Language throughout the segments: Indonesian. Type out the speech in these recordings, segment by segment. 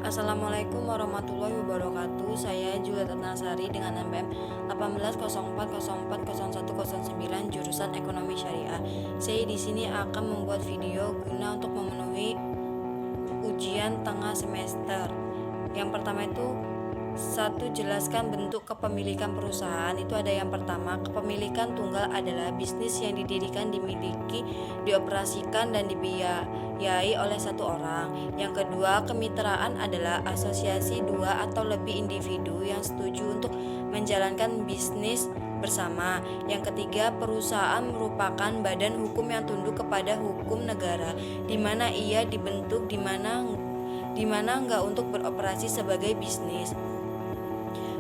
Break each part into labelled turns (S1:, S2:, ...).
S1: Assalamualaikum warahmatullahi wabarakatuh. Saya Juliet Nasari dengan NPM 1804040109 jurusan Ekonomi Syariah. Saya di sini akan membuat video guna untuk memenuhi ujian tengah semester. Yang pertama itu jelaskan bentuk kepemilikan perusahaan. Itu ada yang pertama, kepemilikan tunggal adalah bisnis yang didirikan, dimiliki, dioperasikan, dan dibiayai oleh satu orang. Yang kedua, kemitraan adalah asosiasi dua atau lebih individu yang setuju untuk menjalankan bisnis bersama. Yang ketiga, perusahaan merupakan badan hukum yang tunduk kepada hukum negara, di mana ia dibentuk di mana enggak untuk beroperasi sebagai bisnis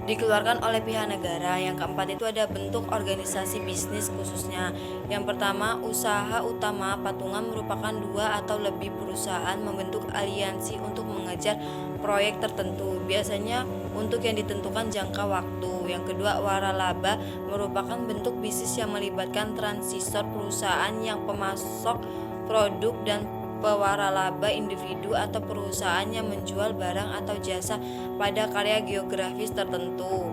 S1: dikeluarkan oleh pihak negara. Yang keempat itu ada bentuk organisasi bisnis khususnya. Yang pertama, usaha utama patungan merupakan dua atau lebih perusahaan membentuk aliansi untuk mengejar proyek tertentu, biasanya untuk yang ditentukan jangka waktu. Yang kedua, waralaba merupakan bentuk bisnis yang melibatkan transistor perusahaan yang pemasok produk, dan pewaralaba individu atau perusahaan yang menjual barang atau jasa pada karya geografis tertentu.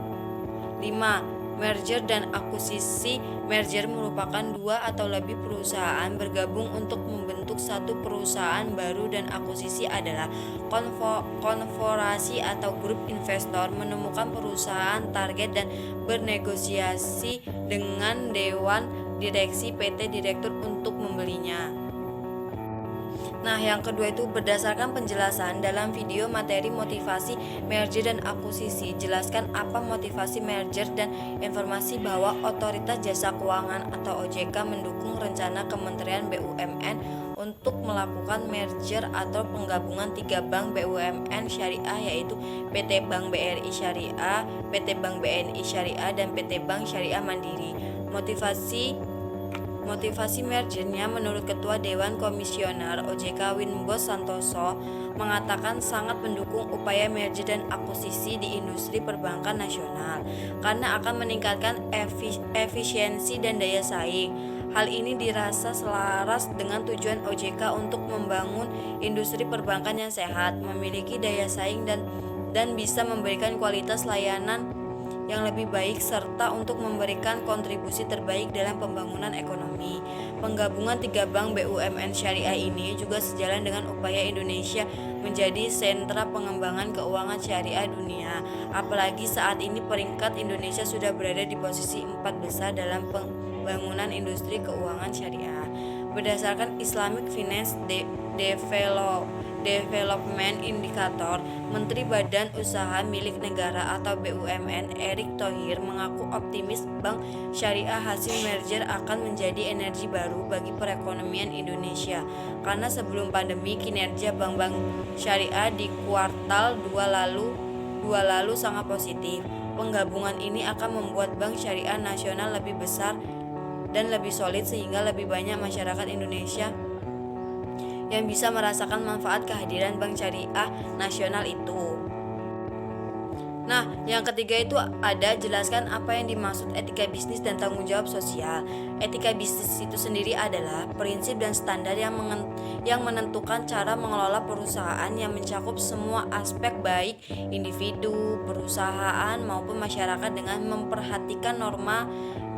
S1: 5. Merger dan akuisisi. Merger merupakan dua atau lebih perusahaan bergabung untuk membentuk satu perusahaan baru, dan akuisisi adalah konformasi atau grup investor menemukan perusahaan target dan bernegosiasi dengan dewan direksi PT direktur untuk membelinya. Nah, yang kedua itu berdasarkan penjelasan dalam video materi motivasi merger dan akuisisi. Jelaskan apa motivasi merger dan informasi bahwa Otoritas Jasa Keuangan atau OJK mendukung rencana Kementerian BUMN untuk melakukan merger atau penggabungan 3 bank BUMN syariah, yaitu PT Bank BRI Syariah, PT Bank BNI Syariah, dan PT Bank Syariah Mandiri. Motivasi mergernya menurut Ketua Dewan Komisioner OJK Winbos Santoso mengatakan sangat mendukung upaya merger dan akuisisi di industri perbankan nasional karena akan meningkatkan efisiensi dan daya saing. Hal ini dirasa selaras dengan tujuan OJK untuk membangun industri perbankan yang sehat, memiliki daya saing, dan bisa memberikan kualitas layanan yang lebih baik, serta untuk memberikan kontribusi terbaik dalam pembangunan ekonomi. Penggabungan 3 bank BUMN syariah ini juga sejalan dengan upaya Indonesia menjadi sentra pengembangan keuangan syariah dunia. Apalagi saat ini peringkat Indonesia sudah berada di posisi 4 besar dalam pembangunan industri keuangan syariah. Berdasarkan Islamic Finance Development Indicator, Menteri Badan Usaha Milik Negara atau BUMN Erick Thohir mengaku optimis bank syariah hasil merger akan menjadi energi baru bagi perekonomian Indonesia, karena sebelum pandemi kinerja bank-bank syariah di kuartal 2 lalu sangat positif. Penggabungan ini akan membuat bank syariah nasional lebih besar dan lebih solid, sehingga lebih banyak masyarakat Indonesia yang bisa merasakan manfaat kehadiran bank syariah nasional itu. Nah, yang ketiga itu ada jelaskan apa yang dimaksud etika bisnis dan tanggung jawab sosial. Etika bisnis itu sendiri adalah prinsip dan standar yang menentukan cara mengelola perusahaan yang mencakup semua aspek baik individu, perusahaan maupun masyarakat dengan memperhatikan norma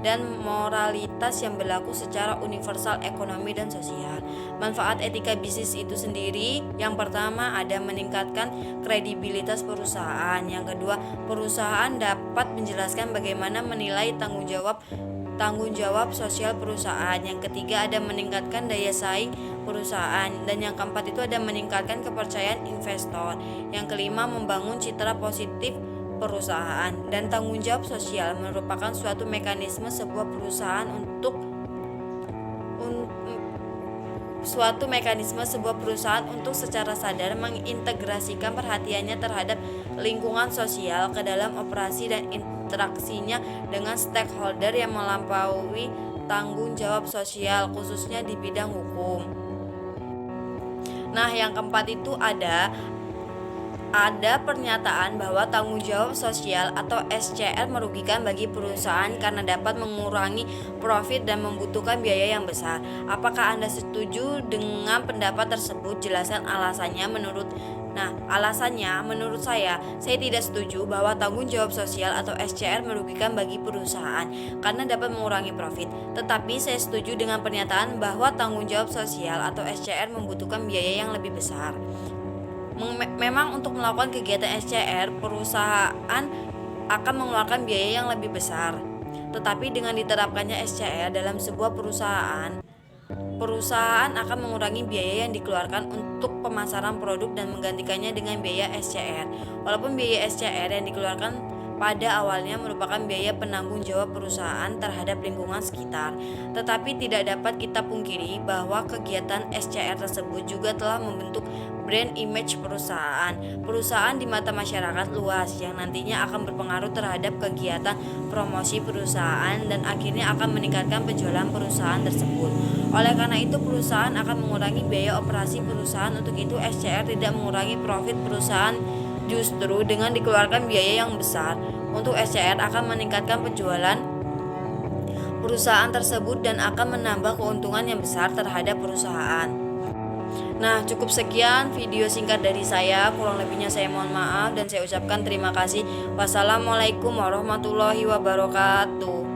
S1: dan moralitas yang berlaku secara universal ekonomi dan sosial. Manfaat etika bisnis itu sendiri, yang pertama ada meningkatkan kredibilitas perusahaan. Yang kedua, perusahaan dapat menjelaskan bagaimana menilai tanggung jawab sosial perusahaan. Yang ketiga ada meningkatkan daya saing perusahaan, dan yang keempat itu ada meningkatkan kepercayaan investor. Yang kelima, membangun citra positif perusahaan. Dan tanggung jawab sosial merupakan suatu mekanisme sebuah perusahaan untuk secara sadar mengintegrasikan perhatiannya terhadap lingkungan sosial ke dalam operasi dan interaksinya dengan stakeholder yang melampaui tanggung jawab sosial, khususnya di bidang hukum. Nah, yang keempat itu ada Ada pernyataan bahwa tanggung jawab sosial atau SCR merugikan bagi perusahaan karena dapat mengurangi profit dan membutuhkan biaya yang besar. Apakah Anda setuju dengan pendapat tersebut? Jelaskan alasannya menurut saya tidak setuju bahwa tanggung jawab sosial atau SCR merugikan bagi perusahaan karena dapat mengurangi profit. Tetapi saya setuju dengan pernyataan bahwa tanggung jawab sosial atau SCR membutuhkan biaya yang lebih besar. Memang untuk melakukan kegiatan SCR, perusahaan akan mengeluarkan biaya yang lebih besar. Tetapi dengan diterapkannya SCR dalam sebuah perusahaan akan mengurangi biaya yang dikeluarkan untuk pemasaran produk dan menggantikannya dengan biaya SCR. Walaupun biaya SCR yang dikeluarkan pada awalnya merupakan biaya penanggung jawab perusahaan terhadap lingkungan sekitar, tetapi tidak dapat kita pungkiri bahwa kegiatan SCR tersebut juga telah membentuk brand image perusahaan di mata masyarakat luas yang nantinya akan berpengaruh terhadap kegiatan promosi perusahaan dan akhirnya akan meningkatkan penjualan perusahaan tersebut. Oleh karena itu, perusahaan akan mengurangi biaya operasi perusahaan. Untuk itu, SCR tidak mengurangi profit perusahaan. Justru dengan dikeluarkan biaya yang besar untuk SCR akan meningkatkan penjualan perusahaan tersebut dan akan menambah keuntungan yang besar terhadap perusahaan. Nah, cukup sekian video singkat dari saya. Kurang lebihnya saya mohon maaf dan saya ucapkan terima kasih. Wassalamualaikum warahmatullahi wabarakatuh.